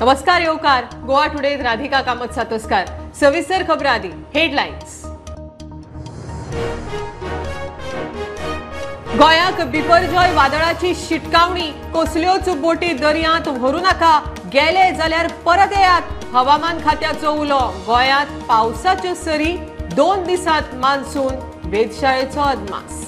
नमस्कार येवकार गोवा टुडे राधिका कामत सातोस्कार सविस्तर खबरां आदी हेडलायन्स। गोंयाक बिपरजॉय वादळाची शिटकावणी कसल्योच बोटी दर्यांत व्हरू नाका गेले जाल्यार परत येयात हवामान खात्याचो उलो। गोंयांत पावसाच्यो सरी 2 दिसांत मान्सून वेधशाळेचो अदमास।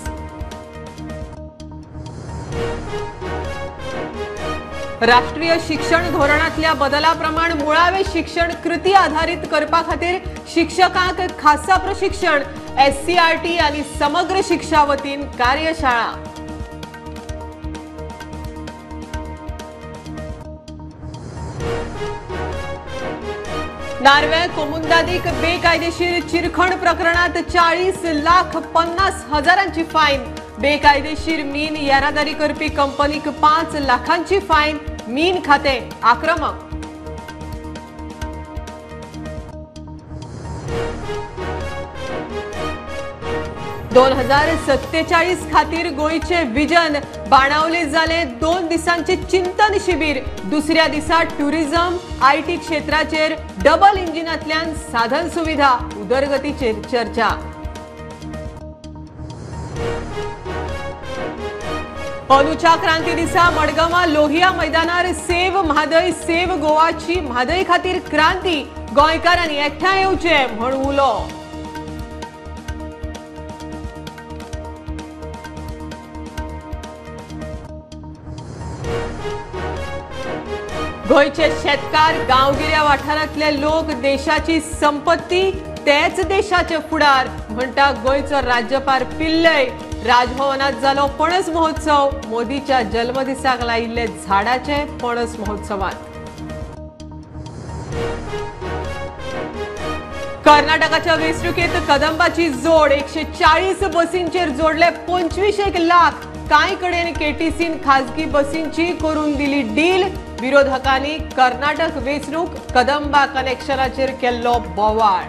राष्ट्रीय शिक्षण धोरणातल्या बदला प्रमाण मुळावे शिक्षण कृती आधारित करपा खातीर शिक्षकांक खासा प्रशिक्षण SCRT आनी समग्र शिक्षा वतीन कार्यशाळा। नार्वे कोमुंदादीक बेकायदेशीर चिरखण प्रकरणात 40,50,000 फायन। बेकायदेशीर मीन येरादारी करपी कंपनीक 5 लाखांची फायन। मीन खाते आक्रमक। दोन 2047 खातीर गोयचे विजन बाणावले जाले 2 दिसांचे चिंतन शिबीर। दुसऱ्या दिसा टुरिझम IT क्षेत्राचेर डबल इंजिनांतल्यान साधन सुविधा उदरगतीचेर चर्चा। अंदूच्या क्रांती दिसा मडगांवां लोहिया मैदानार सेव म्हादय सेव गोवाची म्हादय खातीर क्रांती। गोंयकारांनी एकठांय येवचे म्हण उलो। गोयचे शेतकार गांवगिऱ्या वाठारांतले लोक देशाची संपत्ती तेच देशाचे फुडार म्हणटा गोयचो राज्यपाल पिल्लय। राजभवनात जालो पणस महोत्सव। मोदीच्या जन्मदिसाक लायिल्ले झाडाचे पणस महोत्सवात। कर्नाटकाच्या वेंचणुकेत कदंबाची जोड 140 बसींचेर जोडले 25 लाख। कांय कडेन KTCन खाजगी बसींची करून दिली डील। विरोधकांनी कर्नाटक वेंचणूक कदंबा कनेक्शनाचेर केल्लो बोवाळ।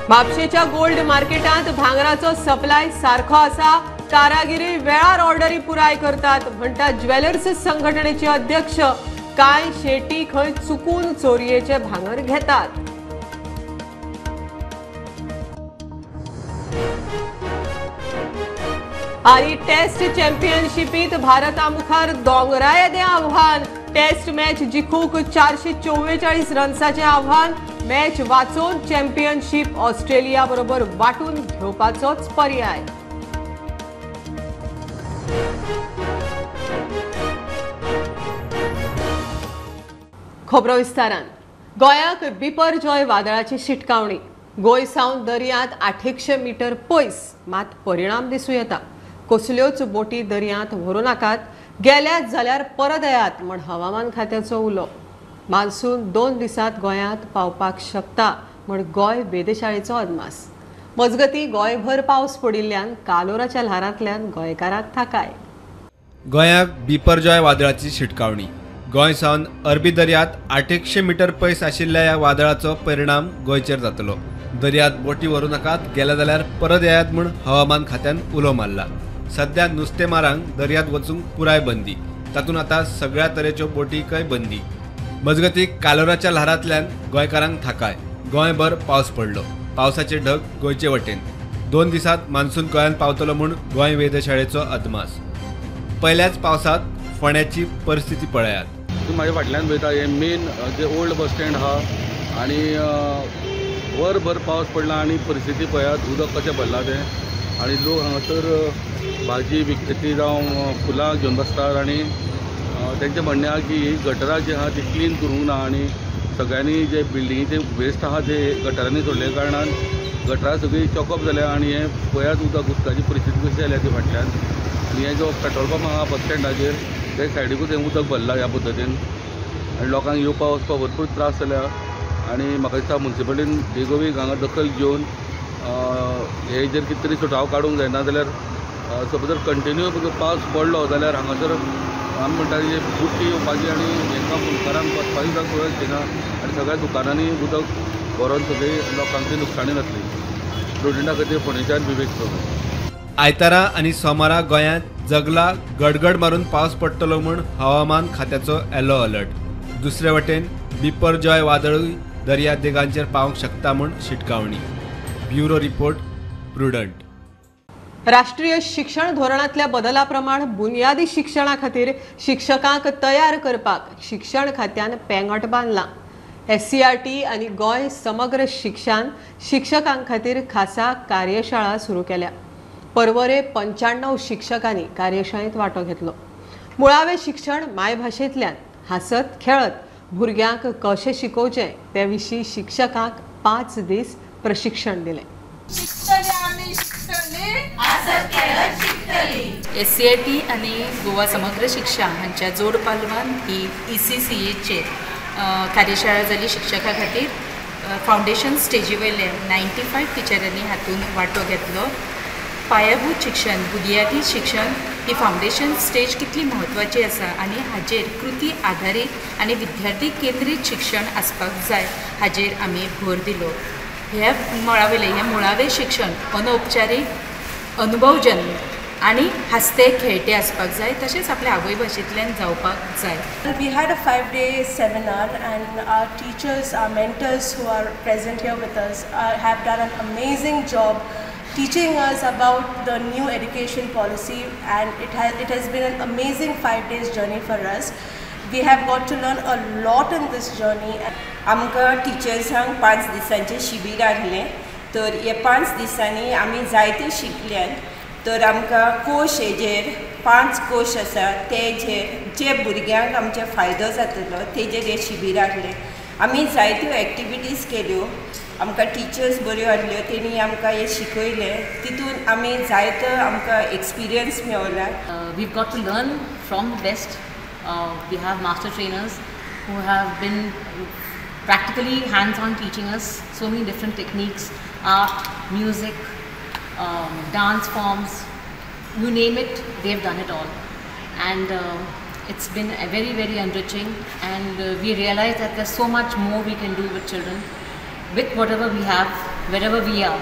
म्हापशेच्या गोल्ड मार्केटांत भांगराचो सप्लाय सारखो आसा। कारागिरी वेळार ऑर्डरी पुराय करतात म्हणटा ज्वेलर्स संघटनेचे अध्यक्ष। कांय शेटी खंय चुकून चोरयेचे भांगर घेतात। आनी टेस्ट चॅम्पियनशिपीत भारता मुखार दोंगरा येदें आव्हान। टेस्ट मॅच जिखूंक 444 रन्साचें आव्हान। मॅच वाचोवन चॅम्पियनशीप ऑस्ट्रेलिया बरोबर वाटून घेवपाचोच पर्याय। खबरो विस्तारान। गोंयाक बिपरजॉय वादळाची शिटकावणी। गोंय सावन दर्यांत 800 मीटर पयस मात परिणाम दिसूं येता। कसल्योच बोटी दर्यांत व्हरू नाकात गेल्यात जाल्यार परत येयात म्हण हवामान खात्याचो उलो। मान्सून 2 दिसांत गोंयांत पावपाक शकता म्हण गोंय वेधशाळेचो अदमास। मजगती गोंयभर पावस पडिल्ल्यान कालोराच्या ल्हारांतल्यान गोंयकारांक थाकाय। गोंयाक बिपरजॉय वादळाची शिटकावणी। गोंय सावन अरबी दर्यांत 800 मीटर पयस आशिल्ल्या ह्या वादळाचो परिणाम गोंयचेर जातलो। दर्यांत बोटी व्हरू नाकात गेल्या जाल्यार परत येयात म्हूण हवामान खात्यान उलो मारला। सध्या नुस्तेमारांक दर्यांत वचूंक पुराय बंदी। तातूंत आतां सगळ्या तरेच्यो बोटींकय बंदी। मजगती कालोराच्या ल्हारांतल्यान गोंयकारांक थाकाय। गोंयभर पावस पडलो। पावसाचे ढग गोंयचे वटेन। 2 दिसांत मान्सून गोंयांत पावतलो म्हूण गोंय वेधशाळेचो अदमास। पहिल्याच पावसात फोंड्याची परिस्थिती पळयात। तुम्ही माझ्या फाटल्यान पळयता हे मेन जे ओल्ड बस स्टँड आहा आनी वरभर पावस पडला आनी परिस्थिती पळयात उदक कशें भरला तें। आनी लोक हांगासर भाजी विकती जावं फुलां घेवन बसतात आनी तेंचें म्हणणें आहा की गटरां जी आहा ती क्लीन करूंक ना आनी सगळ्यांनी जे बिल्डिंगेचे वेस्ट आहा ते गटारांनी सोडले कारणान गटरां सगळीं चॉकअप जाल्या आनी हे पळयात उदकाची परिस्थिती कशी जाल्या ती फाटल्यान। आनी हे जो पेट्रोल पंप आहा बस स्टँडाचेर ते सायडीकूच हे उदक भरला ह्या पद्दतीन आनी लोकांक येवपा वचपाक भरपूर त्रास जाल्या। आनी म्हाका दिसता मुन्सिपालिटीन बेगोबेग हांगा दखल घेवन हे जर कितें तरी सुटाव काडूंक जायना जाल्यार सपोज जर कंटिन्यू पावस पडलो जाल्यार हांगासर आमी म्हणटा जे बुट्टी येवपाची आनी हांकां मुखारान वचपाची सुद्दां सोय दिना आनी सगळ्या दुकानांनी उदक भरोन सगळी लोकांची नुकसाणी जातली। स्टुडंटां खातीर फोंडेच्यान विवेक चौधरी। आयतारा आनी सोमारा गोंयांत जगला गडगड मारून पावस पडटलो म्हूण हवामान खात्याचो येलो अलर्ट. दुसरे वटेन बिपरजॉय वादळूय दर्या देगांचेर पावंक शकता म्हूण शिटकावणी. Bureau report prudent. राष्ट्रीय शिक्षण धोरणातल्या बदला प्रमाण बुनियादी शिक्षणा खातीर शिक्षकांक तयार करपाक शिक्षण खात्यान पेंगट बांदला. SCRT आनी गोंय समग्र शिक्षण शिक्षकां खातीर खासा कार्यशाळा सुरू केल्या. परवरे 95 शिक्षकांनी कार्यशाळेत वांटो घेतलो. मुळावे शिक्षण मायभाशेंतल्यान हासत खेळत भुरग्यांक कशें शिकोवचें ते विशीं शिक्षकांक 5 दीस प्रशिक्षण दिलें. SCRT आणि गोवा समग्र शिक्षा हांच्या जोड पालवान ही ECCAचेर कार्यशाळा जाली शिक्षकां खातीर. फावंडेशन स्टेजी वयले 95 टिचरांनी हातून वांटो घेतलो. पायाभूत शिक्षण बुनियादी शिक्षण ही फावंडेशन स्टेज कितली म्हत्वाची आसा आनी हाचेर कृती आधारीत आनी विद्यार्थी केंद्रीत शिक्षण आसपाक जाय हाचेर आमी भर दिलो. हे मुळावे शिक्षण अनौपचारीक अनुभवजन्य आणि हसते खेळटे आसपाक जाय तशेंच आपल्या आवय भाशेंतल्यान जावपाक जाय. We had a 5-day seminar and our teachers, our mentors who are present here with us have done an amazing job teaching us about the new education policy, and it has been an amazing 5 days journey for us. We have got to learn a lot in this journey. आमकां टिचर्सांक 5 दिसांचें शिबीर आहलें. तर हे 5 दिसांनी आमी जायतें शिकल्यान. तर आमकां कोश हेजेर 5 कोश आसा तेजेर जे भुरग्यांक आमचे फायदो जातलो तेजेर हे शिबीर आहलें. आमी जायत्यो एक्टिविटीज केल्यो. आमकां टिचर्स बऱ्यो आहल्यो तेणी आमकां हे शिकयलें. तितून आमी जायतो आमकां एक्सपिरियन्स मेळ्ळा. We've got to learn from the best. We have master trainers who have been practically hands-on teaching us so many different techniques, art, music, dance forms, you name it, they've done it all. And it's been very, very enriching, and we realize that there's so much more we can do with children, with whatever we have, wherever we are.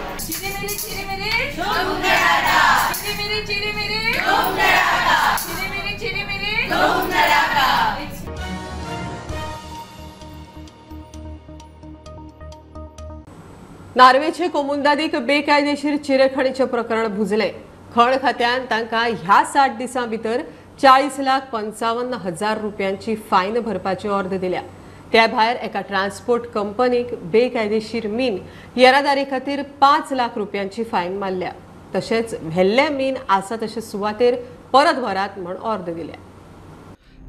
नार्वेचे कोमुंदादीक बेकायदेशीर चिरेखणीचे प्रकरण भुजले. खण खात्यान तांकां ह्या 60 दिसां भितर 40,55,000 रुपयांची फायन भरपाची ऑर्डर दिल्या. त्या भायर एका ट्रान्सपोर्ट कंपनीक बेकायदेशीर मीन येरादारी खातीर 5 लाख रुपयांची फायन मारल्या. तशेंच व्हेल्ले मीन आसा तशे सुवातेर परत व्हरात म्हूण ऑर्डर दिल्या.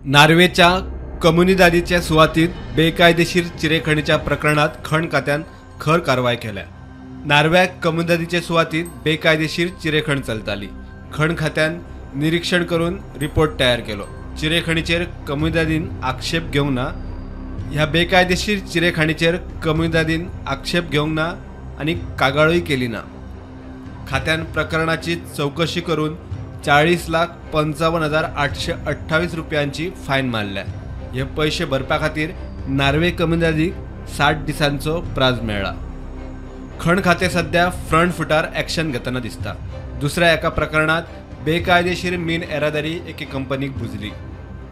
नार्वेच्या कम्युनिदादीच्या सुवातीत बेकायदेशीर चिरेखणीच्या प्रकरणात खण खात्यान खर कारवाय केल्या. नार्व्याक कम्युनिदादीचे सुवातीत बेकायदेशीर चिरेखण चलताली. खण खात्यान निरीक्षण करून रिपोर्ट तयार केलो. चिरेखणीचेर कम्युनिदादीन आक्षेप घेवंक ना. ह्या बेकायदेशीर चिरेखणीचेर कम्युनिदादीन आक्षेप घेवंक ना आनी कागाळूय केली ना. खात्यान प्रकरणाची चौकशी करून 40,55,828 रुपयांची फायन मारल्या. हे पैसे भरपा खातीर नार्वे कम्युनिदादीक 60 दिसांचो प्राज मेळ्ळा. खण खातें सध्या फ्रंट फुटार ॲक्शन घेतना दिसता. दुसऱ्या एका प्रकरणात बेकायदेशीर मीन येरादारी एके कंपनीक भुजली.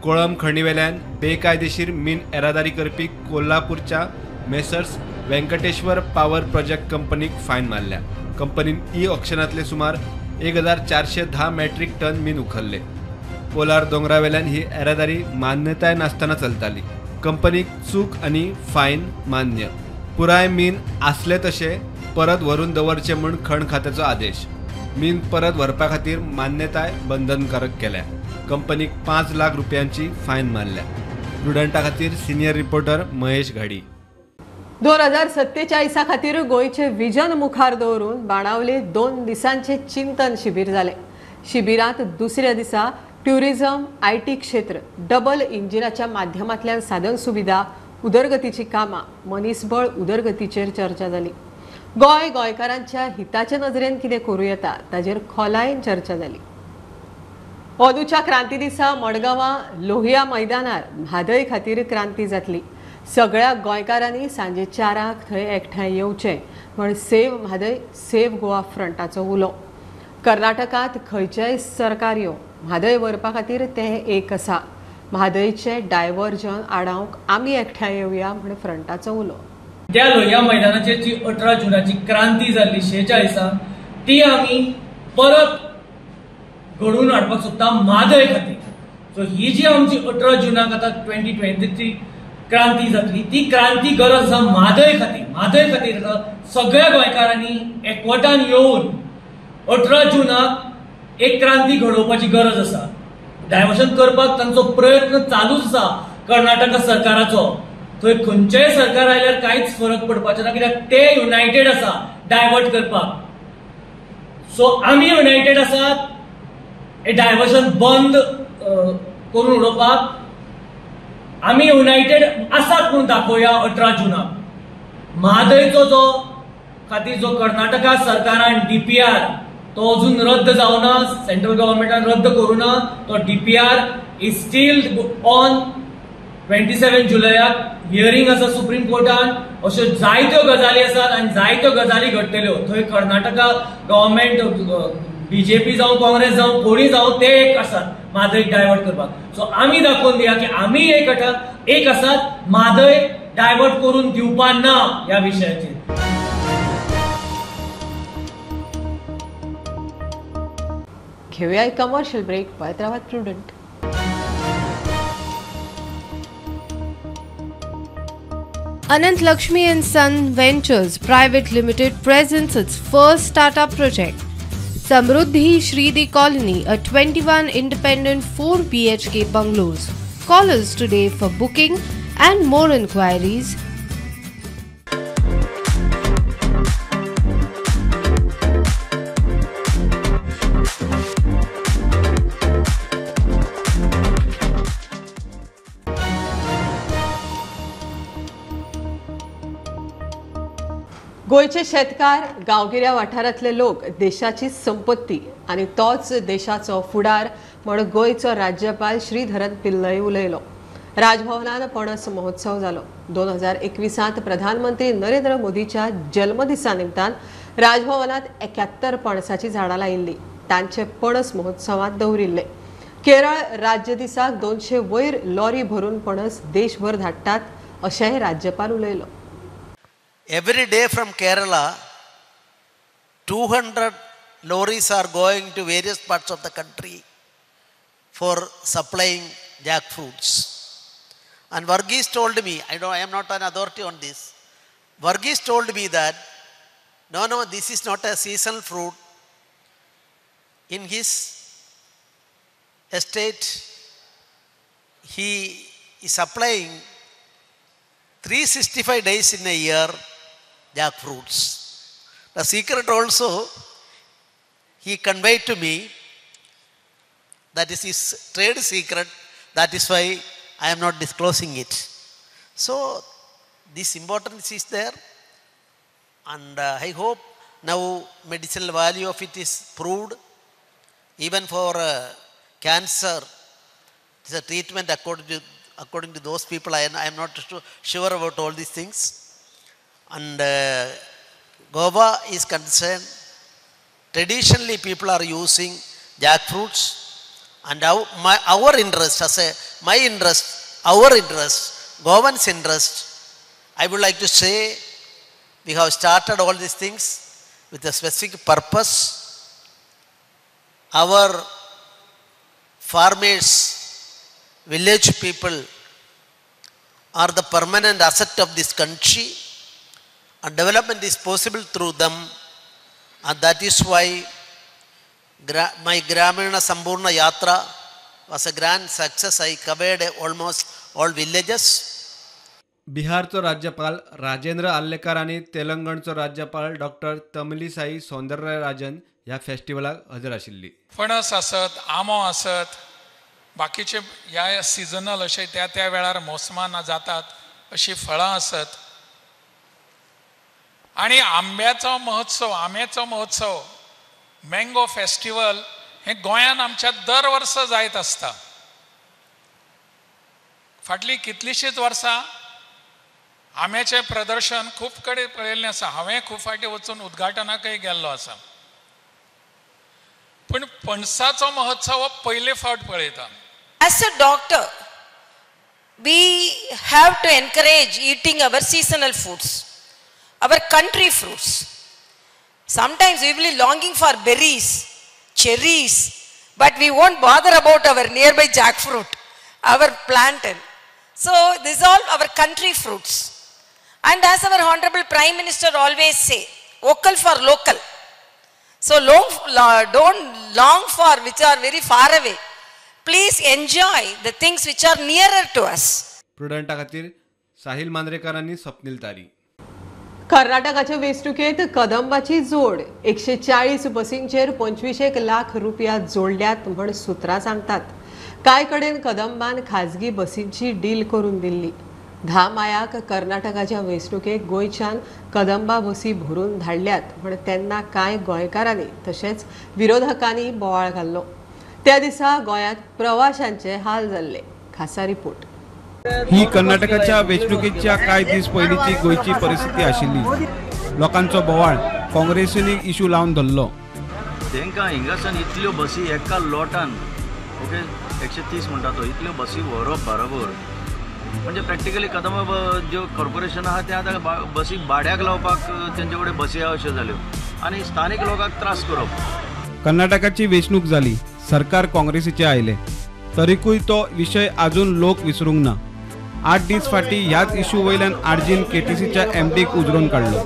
कोळम खणीवेल्यान बेकायदेशीर मीन येरादारी करपी कोल्हापूरच्या मेसर्स व्यंकटेश्वर पॉवर प्रोजेक्ट कंपनीक फायन मारल्या. कंपनीन ऑक्शनांतले सुमार 1,410 मेट्रीक टन मीन उखल्ले. पोलार दोंगरावेल्यान ही येरादारी मान्यताय नासतना चलताली. कंपनीक चूक आनी फायन मान्य. पुराय मीन आसले तशे परत व्हरून दवरचे म्हूण खण खात्याचो आदेश. मीन परत व्हरपा खातीर मान्यताय बंधनकारक केल्या. कंपनीक 5 लाख रुपयांची फायन मारल्या. प्रुडंटा खातीर सिनियर रिपोर्टर महेश घाडी. 2047 खातीर गोंयचे विजन मुखार दवरून बाणावले 2 दिसांचे चिंतन शिबीर जाले. शिबिरांत दुसऱ्या दिसा ट्युरिझम IT क्षेत्र डबल इंजिनाच्या माध्यमांतल्यान साधन सुविधा उदरगतीची कामां मनीसबळ उदरगतीचेर चर्चा जाली. गोंयकारांच्या हिताचे नजरेन कितें करूं येता ताचेर खोलायेन चर्चा जाली. अंदूच्या क्रांती दिसा मडगांवां लोहिया मैदानार म्हादय खातीर क्रांती जातली. सगळ्या गोंयकारांनी सांजे 4 थंय एकठांय येवचें म्हण सेव्ह म्हादय सेव्ह गोवा फ्रंटाचो उलो. कर्नाटकांत खंयच्याय सरकार्यो म्हादय व्हरपा खातीर तें एक आसा. म्हादयचे डायव्हर्जन आडावंक आमी एकठांय येवया म्हण फ्रंटाचो उलो. त्या लोहया मैदानाचेर जी 18 जुनाची क्रांती जाल्ली 46 ती आमी परत घडोवन हाडपाक सोदता म्हादय खातीर. सो ही जी आमची 18 जुनाक आतां 2023 क्रांती जातली ती क्रांती गरज आसा म्हादय खातीर. म्हादय खातीर सगळ्या गोंयकारांनी एकवटान येवन 18 जुनाक एक क्रांती घडोवपाची गरज आसा. डायवर्शन करपाक तांचो प्रयत्न चालूच आसा कर्नाटक सरकाराचो. थंय खंयचेय सरकार आयल्यार कांयच फरक पडपाचो ना कित्याक ते युनायटेड आसा डायवर्ट करपाक. सो आमी युनायटेड आसात हे डायवर्शन बंद करून उडोवपाक. आमी युनायटेड आसात म्हणून दाखोवया 18 जुनाक. म्हादयचो जो खातीर जो कर्नाटका सरकारान DPR तो अजून रद्द जावना. सेंट्रल गव्हर्नमेंटान रद्द करूना. तो DPR इज स्टील ऑन. 27 जुलयाक हियरिंग आसा सुप्रीम कोर्टान. अश्यो जायत्यो गजाली आसात आनी जायत्यो गजाली घडटल्यो. थंय कर्नाटका गव्हर्नमेंट BJP जावं काँग्रेस जावं कोणी जावं ते एक आसात म्हादय डायवर्ट करपाक. सो आमी दाखोवन दिया की आमी एक आसात म्हादय डायवर्ट करून दिवपा ना ह्या विशयाचेर. घेऊया एक कमर्शियल ब्रेक. पळयत रावात prudent. Anant Lakshmi and Son Ventures Private Limited presents its first startup project, Samruddhi Shridi Colony, a 21 independent 4 BHK bungalows. Call us today for booking and more inquiries. गोयचे शेतकार गांवगिऱ्या वाठारांतले लोक देशाची संपत्ती आणि तोच देशाचो फुडार म्हण गोयचो राज्यपाल श्रीधरन पिल्लय उलयलो. राजभवनान पणस महोत्सव जालो. 2021 प्रधानमंत्री नरेंद्र मोदीच्या जन्मदिसा निमतान राजभवनात 71 पणसाची झाडां लायिल्ली. तांचे पणस महोत्सवात दवरिल्ले. केरळ राज्य दिसाक 200 वयर लॉरी भरून पणस देशभर धाडटात अशेंय राज्यपाल उलयलो. Every day from Kerala, 200 lorries are going to various parts of the country for supplying jackfruits. And Varghese told me, I am not an authority on this. Varghese told me that, no, this is not a seasonal fruit. In his estate, he is supplying 365 days in a year jackfruits. The secret also he conveyed to me, that is his trade secret, that is why I am not disclosing it. So this importance is there, and I hope now medicinal value of it is proved. Even for cancer, it is a treatment according to those people. I am not sure about all these things. And Goa is concerned, traditionally people are using jackfruits, and our interest, my interest, our interest, Goan's interest, I would like to say, we have started all these things with a specific purpose. Our farmers, village people are the permanent asset of this country, and development is possible through them, and that is why my Gramina Sambhurna Yatra was a grand success. I covered almost all villages. बिहारचो राज्यपाल राजेंद्र आल्लेकर आणि तेलंगणचो राज्यपाल doctor Tamilisai Soundararajan ह्या फेस्टिवलाक हजर आशिल्ली. फणस आसत, आंबो आसत, बाकीचे ह्या सिजनल अशे त्या वेळार मोसमान जातात अशी फळां आसत. आणि आंब्याचो महोत्सव मँगो फेस्टिवल हे गोंयान आमच्या दर वर्स जायत आसता. फाटली कितलीशीच वर्सां आंब्याचें प्रदर्शन खूब कडेन पळयल्लें आसा. हांवें खूब फाटी वचून उद्घाटनाकय गेल्लो आसा. पण पणसाचो महोत्सव हो पहिले फावट पळयता. As a doctor, we have to encourage eating our seasonal foods, our country fruits. Sometimes we will be longing for berries, cherries, but we won't bother about our nearby jackfruit, our plantain. So these are all our country fruits. And as our Honorable Prime Minister always say, vocal for local. So don't long for which are very far away. Please enjoy the things which are nearer to us. प्रुडंटा खातीर साहिल मांद्रेकरांनी स्वप्नील तारी. कर्नाटकाच्या वेंचणुकेत कदंबाची जोड 140 बसींचेर 25 लाख रुपया जोडल्यात म्हण सुत्रां सांगतात. कांय कडेन कदंबान खाजगी बसींची डील करून दिल्ली. 10 मायाक कर्नाटकाच्या वेंचणुकेक गोंयच्यान कदंबा बसी भरून धाडल्यात म्हण तेन्ना कांय गोंयकारांनी तशेंच विरोधकांनी बोवाळ घाल्लो. त्या दिसा गोंयांत प्रवाशांचे हाल जाल्ले. खासा रिपोर्ट. ही कर्नाटकाच्या वेंचणुकेच्या कांय दीस पयलींची गोंयची परिस्थिती आशिल्ली. लोकांचो बोवाळ काँग्रेसीन इशू लावन धरलो. तांकां हिंगासान इतल्यो बसी एका लोटान ओके 130 म्हणटा तो इतल्यो बसी व्हरप बरोबर म्हणजे प्रॅक्टिकली कदंबा ज्यो कॉर्पोरेशन आहा ते आतां बसी भाड्याक लावपाक तेंचे कडेन बसी आहा अश्यो जाल्यो आनी स्थानीक लोकांक त्रास करप. कर्नाटकाची वेंचणूक जाली. सरकार काँग्रेसीचे आयले. तरीकूय तो विशय अजून लोक विसरूंक ना. 8 दीस फाटी ह्याच इशू वयल्यान आर्जीन केटीसीच्या एमडीक उजरोवन काडलो.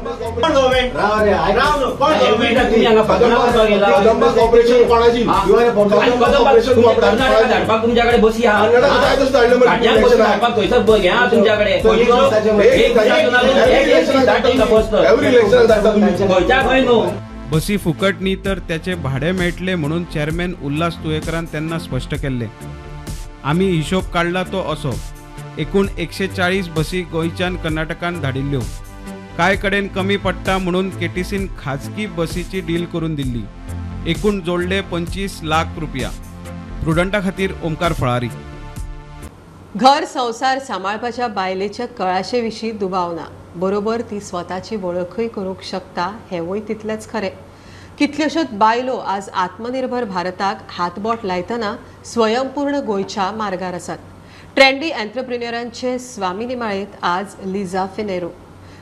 बसी फुकट न्ही तर त्याचे भाडे मेळटले म्हणून चेअरमॅन उल्हास तुयेकरान तेन्ना स्पश्ट केल्ले. आमी हिशोब काढला तो असो. एकूण 140 बसी गोंयच्यान कर्नाटकान धाडिल्ल्यो. कांय कडेन कमी पडटा म्हणून केटीसीन खाजगी बसीची डील करून दिल्ली. एकूण जोडले 25 लाख रुपया. प्रुडंटा खातीर ओमकार फळारी. घर संसार सांबाळपाच्या बायलेच्या कळाशे विशीं दुबाव ना. बरोबर ती स्वताची वळखूय करूंक शकता हेंवूय तितलेंच खरें. कितल्योश्योच बायलो आज आत्मनिर्भर भारताक हातबोट लायतना स्वयंपूर्ण गोंयच्या मार्गार आसात. ट्रेंडी एंटरप्रिन्युअरांचे स्वामी निमाळेंत आज लिझा फिनेरो.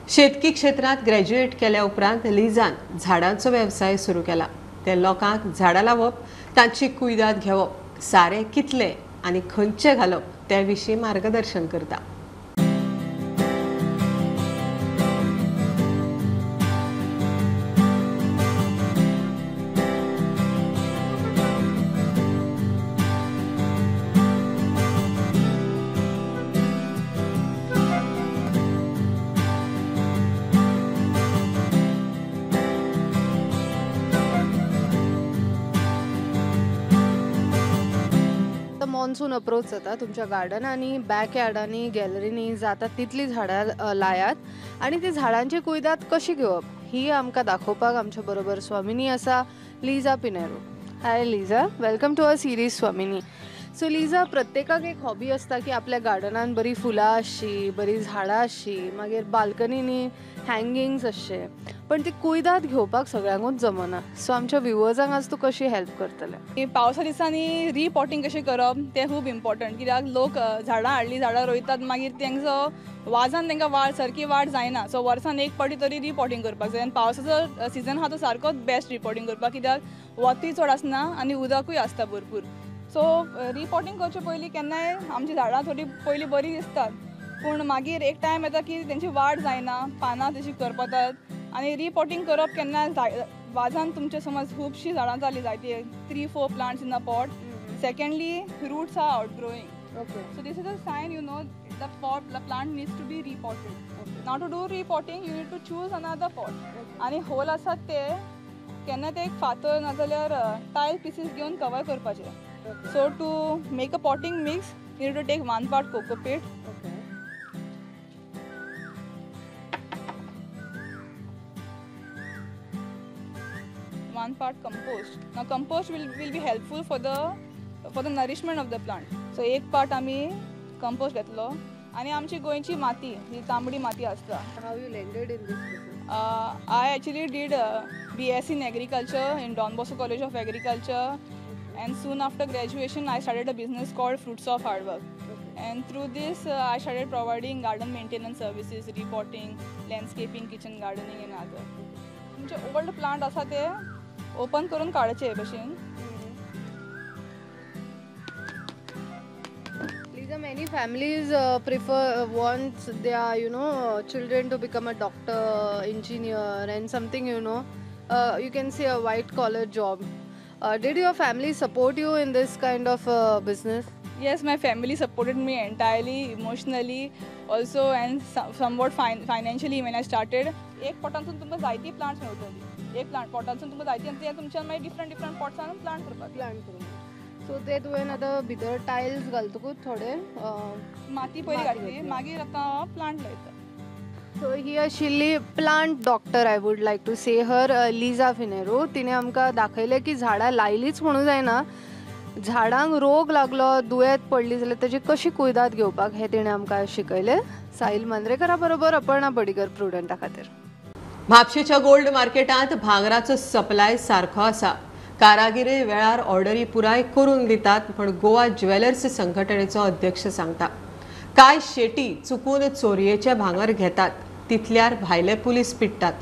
शेतकी क्षेत्रांत ग्रॅज्युएट केल्या उपरांत लिझान झाडांचो वेवसाय सुरू केला. ते लोकांक झाडां लावप, तांची कुयदाद घेवप, सारें कितलें आनी खंयचें घालप ते विशीं मार्गदर्शन करता. मॉन्सून अप्रोच जाता. तुमच्या गार्डनांनी, बॅक यार्डांनी, गॅलरीनी जाता तितली झाडां लायात आनी ती झाडांची कुयदाद कशी घेवप ही आमकां दाखोवपाक आमच्या बरोबर स्वामिनी आसा, Liza Pinheiro. Hi Liza, welcome to our series Swamini. So Liza, प्रत्येकाक एक हॉबी आसता की आपल्या गार्डनान बरी फुलां आसची, बरी झाडां आसची, मागीर बाल्कनीनी हँगिंग्स आसचे, पण ती कुयदाद घेवपाक सगळ्यांकूच जमना. सो आमच्या व्ह्युअर्सांक आज तूं कशी हेल्प करतलें? पावसा दिसांनी रिपॉटिंग कशें करप तें खूब इम्पॉर्टंट. कित्याक लोक झाडां हाडलीं, झाडां रोयतात, मागीर तेंचो वाजान तेंकां वाड सारकी वाड जायना. सो वर्सान एक पावटी तरी रिपॉटिंग करपाक जाय. आनी पावसाचो सिजन आहा तो सारकोच बेस्ट रिपॉटिंग करपाक, कित्याक वतूय चड आसना आनी उदकूय आसता भरपूर. सो रिपॉटिंग करचे पयलीं केन्नाय आमची झाडां थोडी पयलीं बरी दिसतात, पूण मागीर एक टायम येता की तेंची वाड जायना, पानां तशीं करपतात. आनी रिपॉटिंग करप केन्ना वाजान तुमचे समज खुबशीं झाडां जालीं, जायती 3-4 plants in a pot. Secondly roots are outgrowing. So this is a sign, you know, the plant needs to be repotted. Now to do repotting, you need to choose another pot. आणि hole आसात ते केन्ना ते एक फातर नाजाल्यार tile pieces घेवन cover करपाचे. So to make a potting mix, you need to take 1 part cocopeat. 1 part compost. Now compost will be helpful for the nourishment of the plant. So 1 part आमी compost घेतलो, आणि आमची गोंयची माती ही तांबडी माती असता. How you landed in this business? I actually did BSc in agriculture in Don Bosco College of Agriculture, and soon after graduation I started a business called Fruits of Hard Work. And through this I started providing garden maintenance services, repotting, landscaping, kitchen gardening and other. म्हणजे old plant असा ते open करून काढचे भशेन. Lisa, many families want their children to become a doctor, engineer, and something you can say a white collar job. Did your family support you in this kind of business? Yes, my family supported me entirely, emotionally also, and somewhat financially when I started. एक पोटांसून तुमकां जायती plants मेळटली. एक plant पोटांसून तुमकां जायती आनी ते तुमच्यान मागीर डिफरंट पॉट्सान प्लांट करपाक. सो ते तुवें आतां भितर टायल्स घालतकूच थोडे माती पयली घातली, मागीर आतां प्लांट लायता. सो ही आशिल्ली plant doctor, I would like to say her, Liza Pinheiro. तिणें आमकां दाखयलें की झाडां लायलीच म्हणून जायना, झाडांक रोग लागलो, दुयेंत पडली जाल्यार ताची कशी कुयदाद घेवपाक हें तिणें आमकां शिकयलें. साहिल मांद्रेकरा बरोबर अपर्णा बडीकर, प्रुडंटा खातीर. म्हापशेच्या गोल्ड मार्केटांत भांगराचो सप्लाय सारको आसा. कारागिरी वेळार ऑर्डरी पुराय करून दितात, पण गोवा ज्वेलर्स संघटनेचो अध्यक्ष सांगता कांय शेटी चुकून चोरयेचे भांगर घेतात, तितल्यार भायले पुलीस पिट्टात,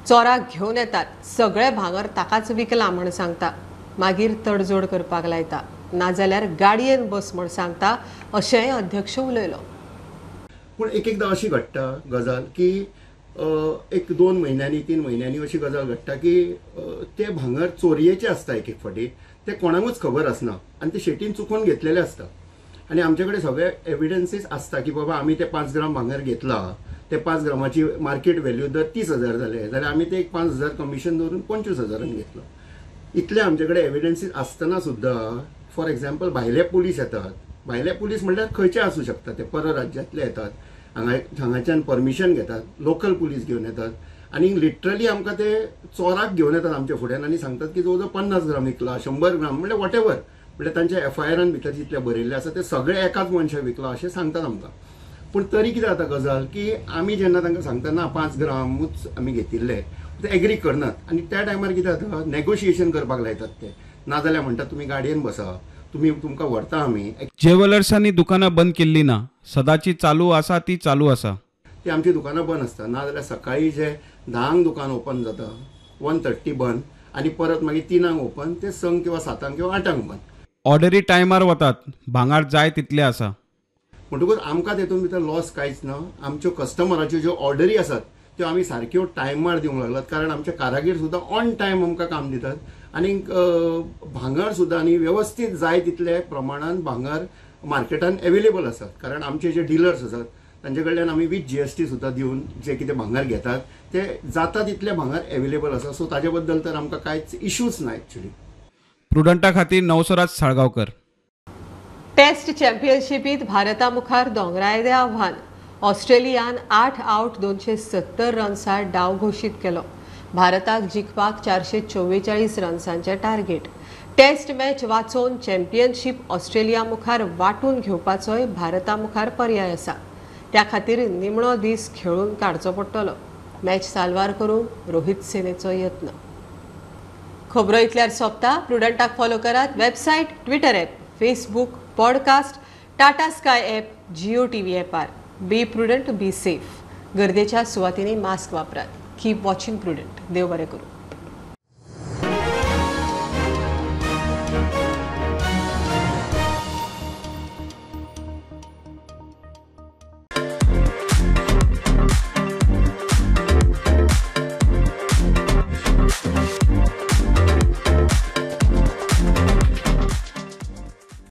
चोराक घेवन येतात, सगळे भांगर ताकाच विकला म्हण सांगता, मागीर तडजोड करपाक लायता, नाजाल्यार गाडयेन बस म्हण सांगता, अशेंय अध्यक्ष उलयलो. पूण एकदां अशी घडटा गजाल की एक 2 महिन्यांनी 3 महिन्यांनी अशी गजाल घडटा की ते भांगर चोरयेचे आसता. एक फावटी ते कोणाकूच खबर आसना आनी ते शेटीन चुकून घेतलेले आसता. आनी आमचे कडेन सगळे एविडन्सीस आसता की बाबा आमी ते 5 ग्राम भांगर घेतला, ते 5 ग्रामाची मार्केट व्हॅल्यू दर 30,000 जाले जाल्यार आमी ते एक 5,000 कमिशन दवरून 25,000 घेतलो. इतले आमचे कडेन एविडन्सीस आसतना सुद्दां फॉर एक्झाम्पल भायले पुलीस येतात. भायले पुलीस म्हणल्यार खंयचे आसूं शकता, ते परराज्यांतले येतात, हांगाच्यान परमिशन घेतात, लोकल पुलीस घेवन येतात आनी लिटरली आमकां ते चोराक घेवन येतात आमच्या फुड्यान आनी सांगतात की जवळ 50 ग्राम विकला, 100 ग्राम म्हणजे वॉटेवर, म्हणजे तांच्या FIR भितर जितले बरयल्ले आसा ते सगळे एकाच मनशाक विकला अशें सांगतात आमकां. पूण तरी कितें जाता गजाल की आमी जेन्ना तांकां सांगता ना 5 ग्रामूच आमी घेतिल्ले, ते एग्री करनात आनी त्या टायमार कितें जाता नेगोशिएशन करपाक लायतात ते, नाजाल्यार म्हणटात तुमी गाडयेन बसा, तुमकां व्हरता आमी. ज्वेलर्सांनी दुकानां बंद केल्ली ना, सदांची चालू आसा ती चालू आसा. ती आमची दुकानां बंद आसता, नाजाल्यार सकाळी जे 10 दुकान ओपन जाता, 1:30 बंद आनी परत मागीर 3 ओपन, ते 6 किंवा 7 किंवा 8 बंद. ऑर्डरी टायमार वतात, भांगार जाय तितले आसा. म्हणटकूच आमकां तेतून भितर लॉस कांयच ना. आमच्यो कस्टमराच्यो ज्यो ऑर्डरी आसात त्यो आमी सारक्यो टायमार दिवंक लागलात, कारण आमचे कारागीर सुद्दां ऑन टायम आमकां काम दितात आनी भांगर सुद्दां आनी वेवस्थीत जाय तितले प्रमाणान भांगर मार्केटान एवेलेबल आसात. कारण आमचे जे डिलर्स आसात तांचे कडल्यान आमी विथ GST सुद्दां दिवन जे कितें भांगर घेतात ते जाता तितले भांगर एवेलेबल आसा. सो ताजे बद्दल तर आमकां कांयच इश्यूच ना एक्चुअली. प्रुडंटा खातीर नवसराज साळगांवकर. टेस्ट चॅम्पियनशिपीत भारता मुखार दोंगरायलें आव्हान. ऑस्ट्रेलियान 8 आउट 270 रन्सार डाव घोशीत केलो. भारताक जिखपाक 444 रन्सांचे टार्गेट. टेस्ट मॅच वाचोवन चॅम्पियनशीप ऑस्ट्रेलिया मुखार वाटून घेवपाचोय भारता मुखार पर्याय आसा. त्या खातीर निमणो दीस खेळून काडचो पडटलो. मॅच साल्वार करूंक रोहित सेनेचो यत्न. खबरो इतल्यार सोंपता. प्रुडंटाक फॉलो करात. Website, Twitter app, Facebook, podcast, Tata Sky app, Jio TV ॲपार. Be prudent, be safe. गर्देच्या सुवातींनी मास्क वापरात. Keep watching prudent. देव बरें करूं.